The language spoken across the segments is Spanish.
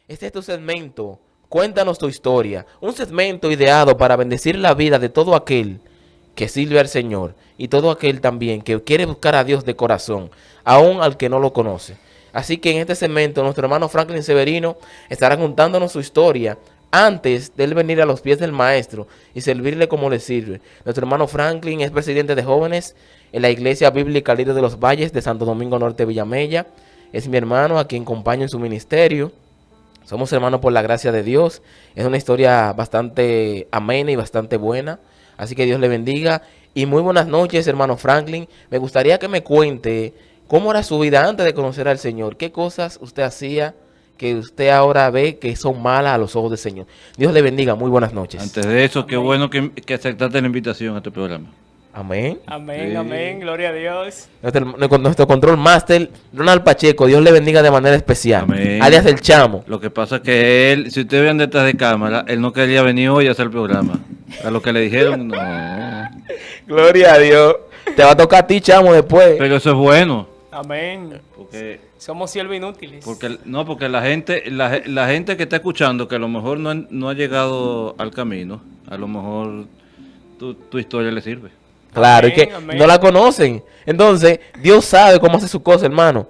Este es tu segmento. Cuéntanos tu historia. Un segmento ideado para bendecir la vida de todo aquel que sirve al Señor y todo aquel también que quiere buscar a Dios de corazón, aún al que no lo conoce. Así que en este segmento nuestro hermano Franklin Severino estará contándonos su historia antes de él venir a los pies del maestro y servirle como le sirve. Nuestro hermano Franklin es presidente de jóvenes en la Iglesia Bíblica Líder de los Valles de Santo Domingo Norte, Villamella. Es mi hermano a quien acompaño en su ministerio. Somos hermanos por la gracia de Dios. Es una historia bastante amena y bastante buena. Así que Dios le bendiga. Y muy buenas noches, hermano Franklin. Me gustaría que me cuente cómo era su vida antes de conocer al Señor. ¿Qué cosas usted hacía que usted ahora ve que son malas a los ojos del Señor? Dios le bendiga. Muy buenas noches. Antes de eso, qué bueno que aceptaste la invitación a este programa. Amén. Amén, Sí. amén, gloria a Dios. Nuestro control master, Ronald Pacheco, Dios le bendiga de manera especial. Amén. Alias el Chamo. Lo que pasa es que él, si ustedes ven detrás de cámara, él no quería venir hoy a hacer el programa. A lo que le dijeron, no. Gloria a Dios. Te va a tocar a ti, Chamo, después. Pero eso es bueno. Amén. Porque, Somos siervos inútiles. porque la gente que está escuchando, que a lo mejor no ha llegado al camino, a lo mejor tu historia le sirve. Claro, Amén, y que amén. no la conocen. Entonces, Dios sabe cómo hace su cosa, hermano.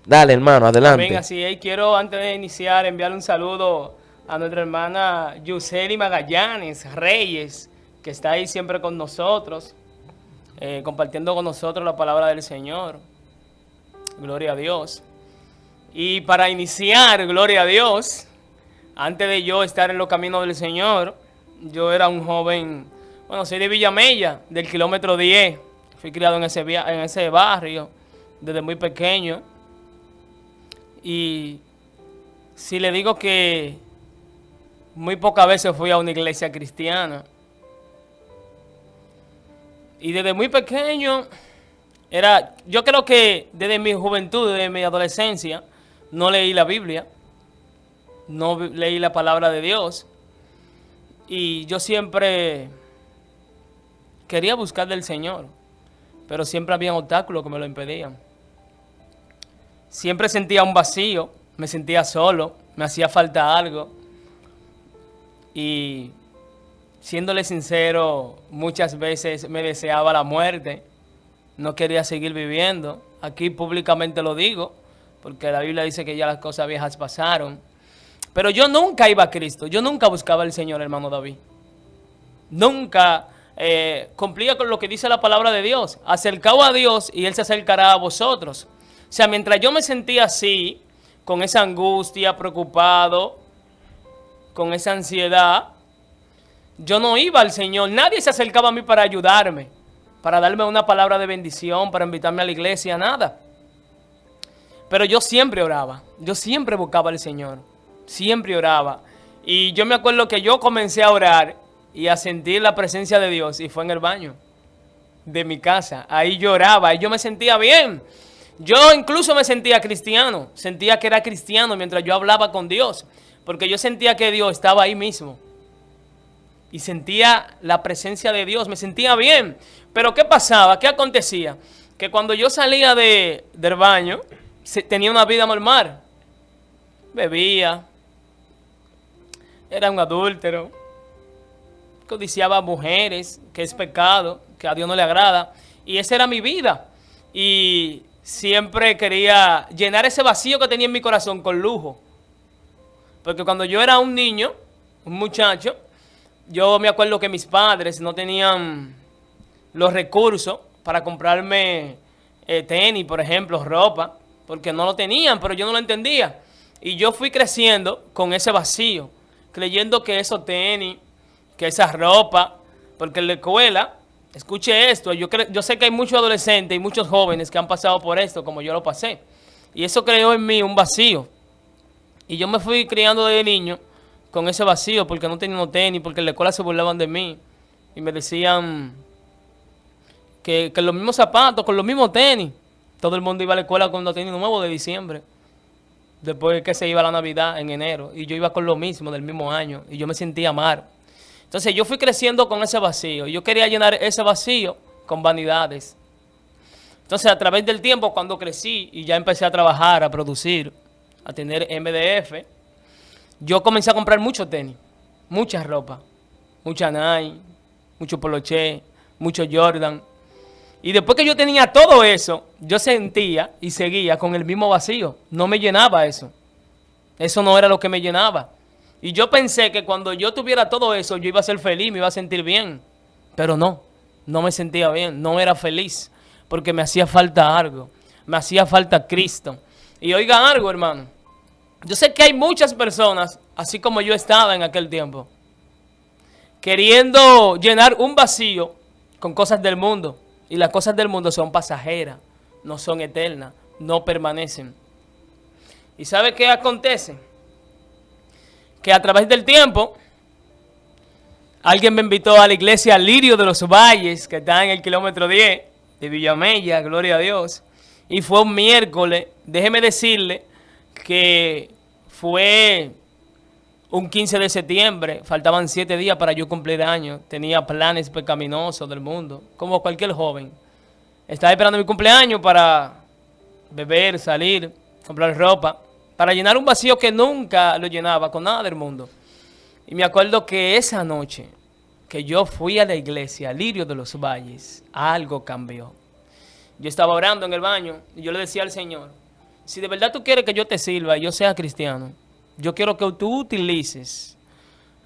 Dale, hermano, adelante. Amén, así es. Quiero, antes de iniciar, enviarle un saludo a nuestra hermana Yuseli Magallanes Reyes, que está ahí siempre con nosotros, compartiendo con nosotros la palabra del Señor. Gloria a Dios. Y para iniciar, gloria a Dios, antes de yo estar en los caminos del Señor, yo era un joven, bueno, soy de Villamella, del kilómetro 10. Fui criado en ese barrio desde muy pequeño. Y si le digo que muy pocas veces fui a una iglesia cristiana. Y desde muy pequeño, yo creo que desde mi juventud, desde mi adolescencia, no leí la Biblia, no leí la palabra de Dios. Y yo siempre quería buscar del Señor, pero siempre había obstáculos que me lo impedían. Siempre sentía un vacío, me sentía solo, me hacía falta algo. Y siéndole sincero, muchas veces me deseaba la muerte, no quería seguir viviendo. Aquí públicamente lo digo, porque la Biblia dice que ya las cosas viejas pasaron. Pero yo nunca iba a Cristo, yo nunca buscaba al Señor, hermano David. Nunca cumplía con lo que dice la palabra de Dios. Acercaos a Dios y Él se acercará a vosotros. O sea, mientras yo me sentía así, con esa angustia, preocupado, con esa ansiedad, yo no iba al Señor. Nadie se acercaba a mí para ayudarme, para darme una palabra de bendición, para invitarme a la iglesia, nada. Pero yo siempre oraba, yo siempre buscaba al Señor, siempre oraba. Y yo me acuerdo que yo comencé a orar y a sentir la presencia de Dios, y fue en el baño de mi casa. Ahí yo oraba, ahí yo me sentía bien. Yo incluso me sentía cristiano, sentía que era cristiano mientras yo hablaba con Dios, porque yo sentía que Dios estaba ahí mismo. Y sentía la presencia de Dios, me sentía bien. Pero ¿qué pasaba? ¿Qué acontecía? Que cuando yo salía del baño, tenía una vida normal. Bebía, era un adúltero, codiciaba mujeres, que es pecado, que a Dios no le agrada. Y esa era mi vida. Y siempre quería llenar ese vacío que tenía en mi corazón con lujo. Porque cuando yo era un niño, un muchacho, yo me acuerdo que mis padres no tenían los recursos para comprarme tenis, por ejemplo, ropa, porque no lo tenían, pero yo no lo entendía. Y yo fui creciendo con ese vacío, creyendo que esos tenis, que esa ropa, porque en la escuela, escuche esto, yo sé que hay muchos adolescentes y muchos jóvenes que han pasado por esto, como yo lo pasé. Y eso creó en mí un vacío. Y yo me fui criando desde niño con ese vacío, porque no tenía tenis, porque en la escuela se burlaban de mí. Y me decían que los mismos zapatos, con los mismos tenis. Todo el mundo iba a la escuela con los tenis nuevos de diciembre. Después que se iba la Navidad en enero. Y yo iba con lo mismo del mismo año. Y yo me sentía mal. Entonces yo fui creciendo con ese vacío. Yo quería llenar ese vacío con vanidades. Entonces a través del tiempo, cuando crecí y ya empecé a trabajar, a producir, a tener MDF, yo comencé a comprar mucho tenis, mucha ropa, mucha Nike, mucho Poloché, mucho Jordan. Y después que yo tenía todo eso, yo sentía y seguía con el mismo vacío. No me llenaba eso. Eso no era lo que me llenaba. Y yo pensé que cuando yo tuviera todo eso, yo iba a ser feliz, me iba a sentir bien. Pero no me sentía bien, no era feliz. Porque me hacía falta algo. Me hacía falta Cristo. Y oigan algo, hermano. Yo sé que hay muchas personas, así como yo estaba en aquel tiempo, queriendo llenar un vacío con cosas del mundo. Y las cosas del mundo son pasajeras, no son eternas, no permanecen. ¿Y sabe qué acontece? Que a través del tiempo, alguien me invitó a la iglesia Lirio de los Valles, que está en el kilómetro 10 de Villamella, gloria a Dios. Y fue un miércoles, déjeme decirle que fue un 15 de septiembre, faltaban 7 días para yo cumplir años, tenía planes pecaminosos del mundo, como cualquier joven. Estaba esperando mi cumpleaños para beber, salir, comprar ropa, para llenar un vacío que nunca lo llenaba con nada del mundo. Y me acuerdo que esa noche que yo fui a la iglesia Lirio de los Valles, algo cambió. Yo estaba orando en el baño y yo le decía al Señor, si de verdad tú quieres que yo te sirva y yo sea cristiano, yo quiero que tú utilices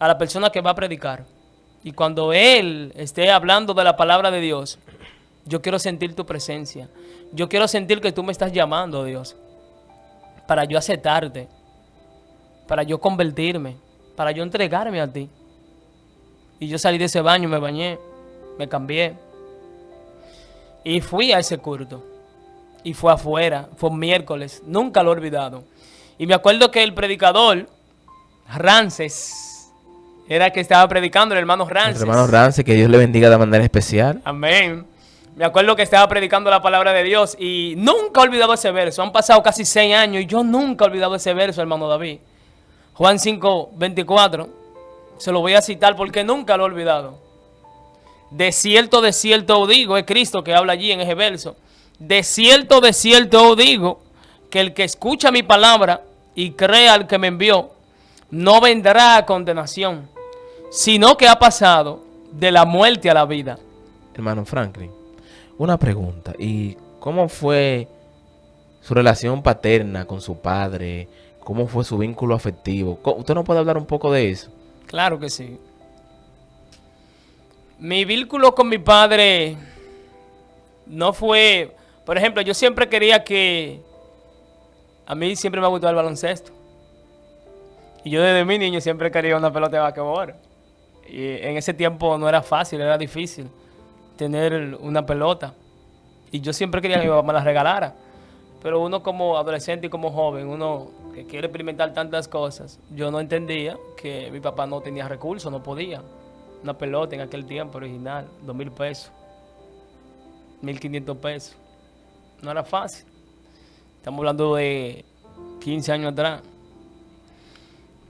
a la persona que va a predicar. Y cuando él esté hablando de la palabra de Dios, yo quiero sentir tu presencia. Yo quiero sentir que tú me estás llamando, Dios, para yo aceptarte, para yo convertirme, para yo entregarme a ti. Y yo salí de ese baño, me bañé, me cambié y fui a ese culto. Y fue afuera, fue un miércoles, nunca lo he olvidado. Y me acuerdo que el predicador, Rances, era el que estaba predicando, el hermano Rances. El hermano Rances, que Dios le bendiga de manera especial. Amén. Me acuerdo que estaba predicando la palabra de Dios y nunca he olvidado ese verso. Han pasado casi 6 años y yo nunca he olvidado ese verso, hermano David. Juan 5:24. Se lo voy a citar porque nunca lo he olvidado. De cierto os digo, es Cristo que habla allí en ese verso. De cierto os digo, que el que escucha mi palabra y cree al que me envió, no vendrá a condenación, sino que ha pasado de la muerte a la vida. Hermano Franklin, una pregunta. ¿Y cómo fue su relación paterna con su padre? ¿Cómo fue su vínculo afectivo? ¿Usted nos puede hablar un poco de eso? Claro que sí. Mi vínculo con mi padre no fue... Por ejemplo, yo siempre quería que... A mí siempre me ha gustado el baloncesto. Y yo desde mi niño siempre quería una pelota de basquetbol. Y en ese tiempo no era fácil, era difícil tener una pelota. Y yo siempre quería que mi papá me la regalara. Pero uno como adolescente y como joven, uno que quiere experimentar tantas cosas, yo no entendía que mi papá no tenía recursos, no podía. Una pelota en aquel tiempo original, 2,000 pesos, 1,500 pesos. No era fácil. Estamos hablando de 15 años atrás.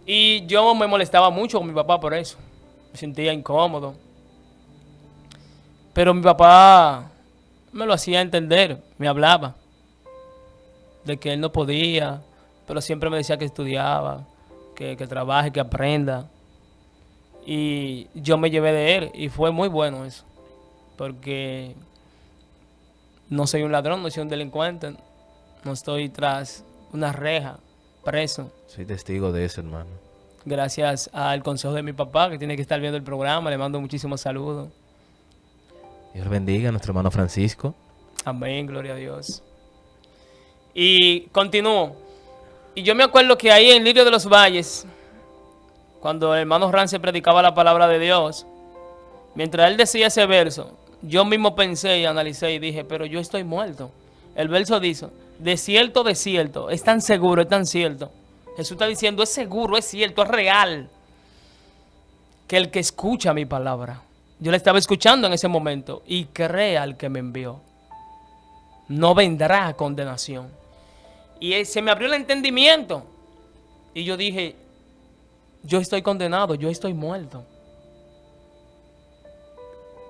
Y yo me molestaba mucho con mi papá por eso. Me sentía incómodo. Pero mi papá me lo hacía entender, me hablaba de que él no podía, pero siempre me decía que estudiaba, que trabaje, que aprenda. Y yo me llevé de él y fue muy bueno eso. Porque no soy un ladrón, no soy un delincuente, no estoy tras una reja, preso. Soy testigo de eso, hermano. Gracias al consejo de mi papá, que tiene que estar viendo el programa, le mando muchísimos saludos. Dios bendiga a nuestro hermano Francisco. Amén, gloria a Dios. Y continúo. Y yo me acuerdo que ahí en Lirio de los Valles, cuando el hermano Rances predicaba la palabra de Dios, mientras él decía ese verso, yo mismo pensé y analicé y dije, pero yo estoy muerto. El verso dice, de cierto, es tan seguro, es tan cierto. Jesús está diciendo, es seguro, es cierto, es real, que el que escucha mi palabra, yo la estaba escuchando en ese momento, y cree al que me envió, no vendrá a condenación. Y se me abrió el entendimiento, y yo dije, yo estoy condenado, yo estoy muerto.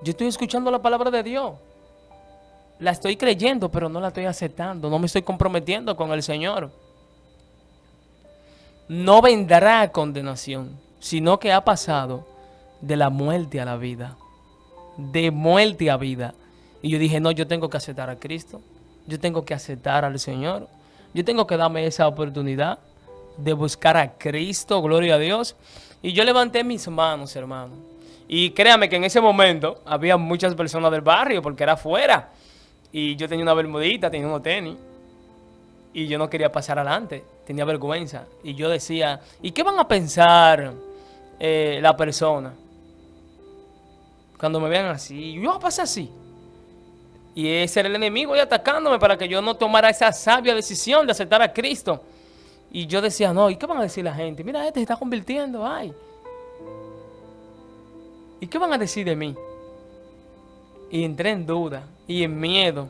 Yo estoy escuchando la palabra de Dios. La estoy creyendo, pero no la estoy aceptando. No me estoy comprometiendo con el Señor. no vendrá a condenación, sino que ha pasado de la muerte a la vida, de muerte a vida. Y yo dije, no, yo tengo que aceptar a Cristo, yo tengo que aceptar al Señor, yo tengo que darme esa oportunidad de buscar a Cristo, gloria a Dios. Y yo levanté mis manos, hermano. Y créame que en ese momento había muchas personas del barrio porque era afuera. Y yo tenía una bermudita, tenía unos tenis. Y yo no quería pasar adelante, tenía vergüenza. Y yo decía, ¿y qué van a pensar la persona cuando me vean así? Yo voy a pasar así. Y ese era el enemigo ahí atacándome para que yo no tomara esa sabia decisión de aceptar a Cristo. Y yo decía, no, ¿y qué van a decir la gente? Mira, este se está convirtiendo, ay. ¿Y qué van a decir de mí? Y entré en duda y en miedo.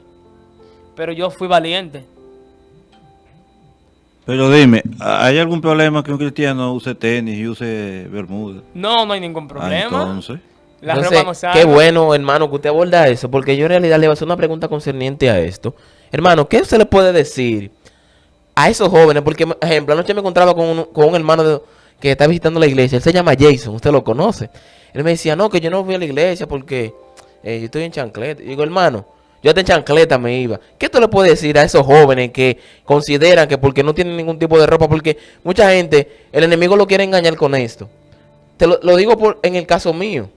Pero yo fui valiente. Pero dime, ¿hay algún problema que un cristiano use tenis y use bermuda? No, no hay ningún problema. Entonces, La Entonces, ropa no salva. qué bueno, hermano, que usted aborda eso, porque yo en realidad le voy a hacer una pregunta concerniente a esto. Hermano, ¿qué usted le puede decir a esos jóvenes? Porque, por ejemplo, anoche me encontraba con un hermano que está visitando la iglesia. Él se llama Jason, usted lo conoce. Él me decía, no, que yo no voy a la iglesia porque yo estoy en chancleta. Y digo, hermano, yo hasta en chancleta me iba. ¿Qué tú le puedes decir a esos jóvenes que consideran que porque no tienen ningún tipo de ropa? Porque mucha gente, el enemigo lo quiere engañar con esto. Lo digo en el caso mío.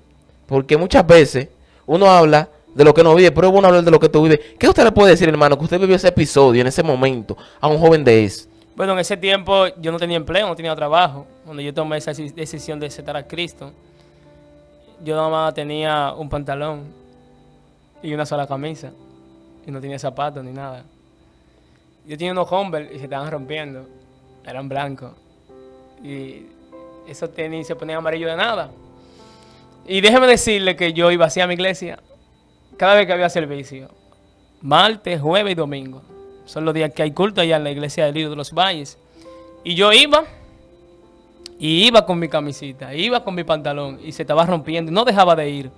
Porque muchas veces uno habla de lo que no vive, pero es bueno hablar de lo que tú vives. ¿Qué usted le puede decir, hermano, que usted vivió ese episodio en ese momento a un joven de eso? Bueno, en ese tiempo yo no tenía empleo, no tenía trabajo. Cuando yo tomé esa decisión de aceptar a Cristo, yo nada más tenía un pantalón y una sola camisa. Y no tenía zapatos ni nada. Yo tenía unos Converse y se estaban rompiendo. Eran blancos. Y esos tenis se ponían amarillo de nada. Y déjeme decirle que yo iba así a mi iglesia cada vez que había servicio. Martes, jueves y domingo. Son los días que hay culto allá en la iglesia del Lido de los Valles. Y yo iba con mi camisita, iba con mi pantalón y se estaba rompiendo y no dejaba de ir.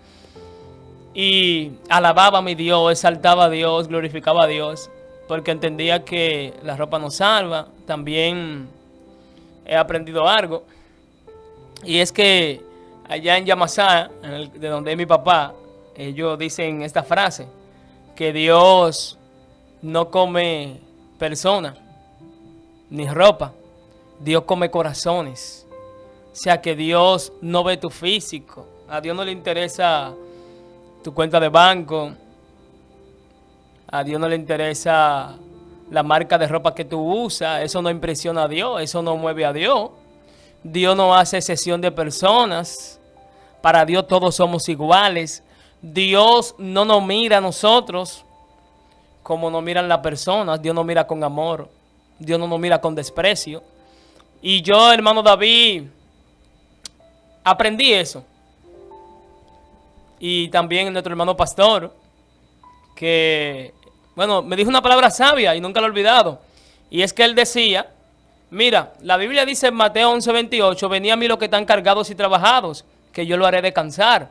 Y alababa a mi Dios, exaltaba a Dios, glorificaba a Dios, porque entendía que la ropa no salva. También he aprendido algo. Y es que allá en Yamasá, de donde es mi papá, ellos dicen esta frase, que Dios no come personas ni ropa, Dios come corazones. O sea que Dios no ve tu físico, a Dios no le interesa tu cuenta de banco, a Dios no le interesa la marca de ropa que tú usas, eso no impresiona a Dios, eso no mueve a Dios. Dios no hace excepción de personas, para Dios todos somos iguales. Dios no nos mira a nosotros como nos miran las personas, Dios nos mira con amor, Dios no nos mira con desprecio. Y yo, hermano David, aprendí eso. Y también nuestro hermano pastor, que, bueno, me dijo una palabra sabia y nunca lo he olvidado. Y es que él decía, mira, la Biblia dice en Mateo 11:28, venid a mí los que están cargados y trabajados, que yo lo haré descansar.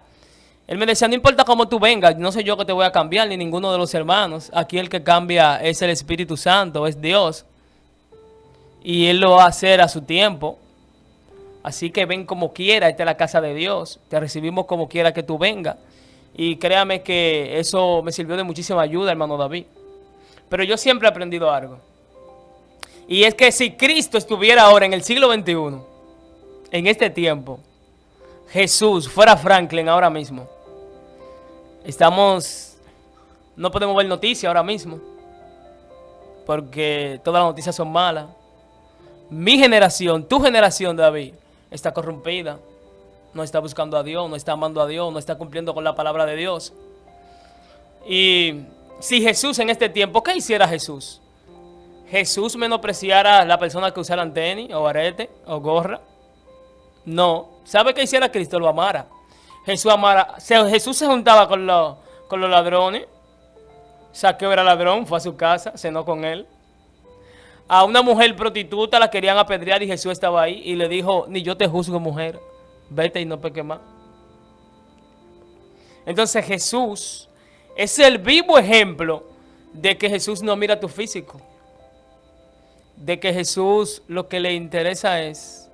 Él me decía, no importa cómo tú vengas, no soy yo que te voy a cambiar, ni ninguno de los hermanos. Aquí el que cambia es el Espíritu Santo, es Dios. Y Él lo va a hacer a su tiempo. Así que ven como quiera, esta es la casa de Dios. Te recibimos como quiera que tú vengas. Y créame que eso me sirvió de muchísima ayuda, hermano David. Pero yo siempre he aprendido algo. Y es que si Cristo estuviera ahora en el siglo XXI, en este tiempo, Jesús fuera Franklin ahora mismo, no podemos ver noticias ahora mismo, porque todas las noticias son malas. Mi generación, tu generación, David, está corrompida, no está buscando a Dios, no está amando a Dios, no está cumpliendo con la palabra de Dios. Y si Jesús en este tiempo, ¿qué hiciera Jesús? Jesús menospreciara a la persona que usara tenis o arete o gorra. No. ¿Sabe qué hiciera Cristo? Lo amara. Jesús se juntaba con los ladrones. Saqueo era ladrón, fue a su casa, cenó con él. A una mujer prostituta la querían apedrear y Jesús estaba ahí y le dijo, ni yo te juzgo, mujer, vete y no peques más. Entonces Jesús es el vivo ejemplo de que Jesús no mira tu físico. de que Jesús lo que le interesa es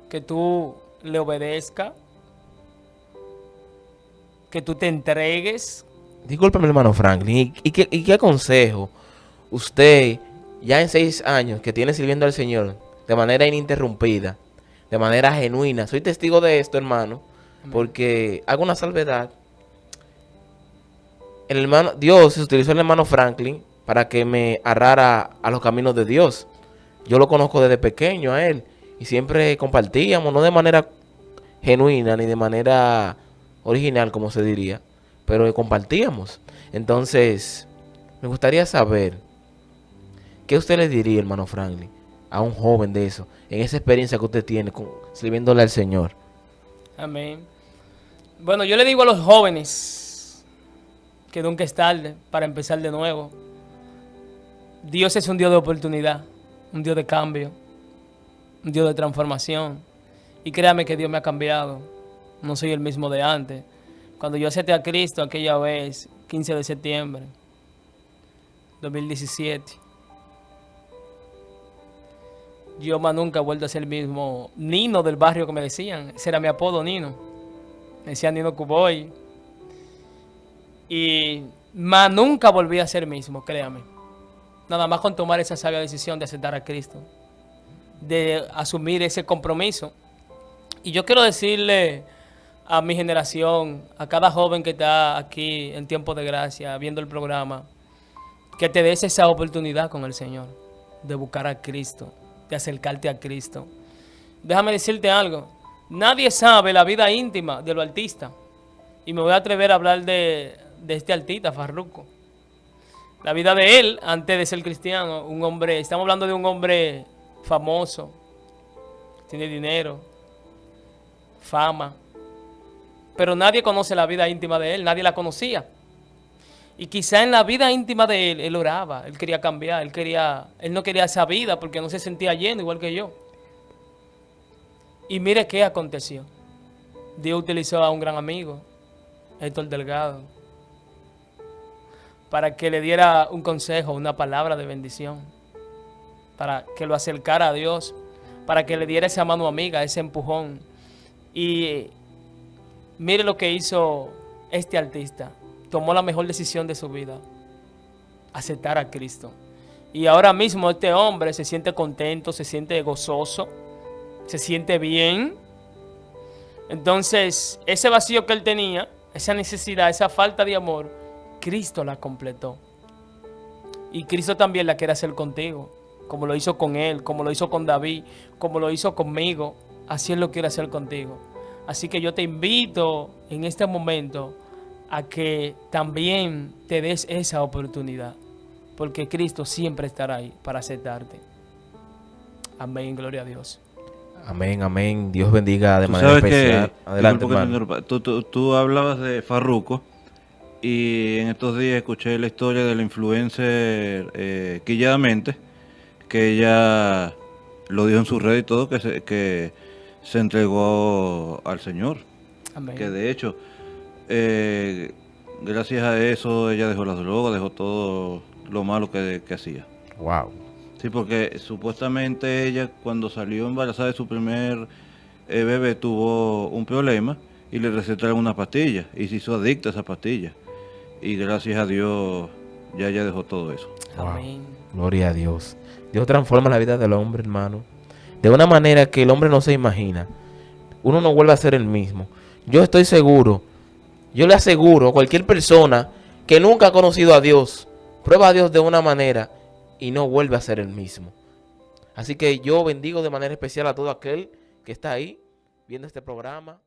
que tú le obedezcas, que tú te entregues. Discúlpeme, hermano Franklin, ¿y qué consejo usted, ya en 6 años que tiene sirviendo al Señor de manera ininterrumpida, de manera genuina? Soy testigo de esto, hermano, porque hago una salvedad. Dios utilizó al hermano Franklin para que me agarrara a los caminos de Dios. Yo lo conozco desde pequeño a él y siempre compartíamos, no de manera genuina ni de manera original, como se diría, pero compartíamos. Entonces, me gustaría saber, ¿qué usted le diría, hermano Franklin, a un joven de eso, en esa experiencia que usted tiene sirviéndole al Señor? Amén. Bueno, yo le digo a los jóvenes que nunca es tarde para empezar de nuevo. Dios es un Dios de oportunidad, un Dios de cambio, un Dios de transformación. Y créame que Dios me ha cambiado. No soy el mismo de antes. Cuando yo acepté a Cristo aquella vez, 15 de septiembre 2017, yo más nunca he vuelto a ser el mismo Nino del barrio que me decían. Ese era mi apodo, Nino. Me decían Nino Cuboy. Y más nunca volví a ser el mismo, créame. Nada más con tomar esa sabia decisión de aceptar a Cristo, de asumir ese compromiso. Y yo quiero decirle a mi generación, a cada joven que está aquí en Tiempo de Gracia, viendo el programa, que te des esa oportunidad con el Señor, de buscar a Cristo, de acercarte a Cristo. Déjame decirte algo, nadie sabe la vida íntima de los artistas. Y me voy a atrever a hablar de este artista, Farruko. La vida de él, antes de ser cristiano, un hombre, estamos hablando de un hombre famoso, tiene dinero, fama, pero nadie conoce la vida íntima de él, nadie la conocía. Y quizá en la vida íntima de él oraba, él quería cambiar, él no quería esa vida porque no se sentía lleno igual que yo. Y mire qué aconteció. Dios utilizó a un gran amigo, Héctor Delgado, para que le diera un consejo, una palabra de bendición, para que lo acercara a Dios, para que le diera esa mano amiga, ese empujón. Y mire lo que hizo este artista. Tomó la mejor decisión de su vida, aceptar a Cristo. Y ahora mismo este hombre se siente contento, se siente gozoso, se siente bien. Entonces, ese vacío que él tenía, esa necesidad, esa falta de amor, Cristo la completó. Y Cristo también la quiere hacer contigo, como lo hizo con él, como lo hizo con David, como lo hizo conmigo. Así Él lo quiere hacer contigo. Así que yo te invito en este momento a que también te des esa oportunidad, porque Cristo siempre estará ahí para aceptarte. Amén, gloria a Dios. Amén, amén. Dios bendiga de manera especial. Adelante, hermano. Tú hablabas de Farruko y en estos días escuché la historia de la influencer Quillada Mente, que ella lo dijo en su red y todo, que se entregó al Señor. Amén. Que de hecho, gracias a eso, ella dejó las drogas, dejó todo lo malo que hacía. Wow. Sí, porque supuestamente ella, cuando salió embarazada de su primer bebé, tuvo un problema y le recetaron una pastilla y se hizo adicta a esa pastilla. Y gracias a Dios ya dejó todo eso. Wow. Amén. Gloria a Dios. Dios transforma la vida del hombre, hermano, de una manera que el hombre no se imagina. Uno no vuelve a ser el mismo. Yo estoy seguro, yo le aseguro a cualquier persona que nunca ha conocido a Dios, prueba a Dios de una manera y no vuelve a ser el mismo. Así que yo bendigo de manera especial a todo aquel que está ahí viendo este programa.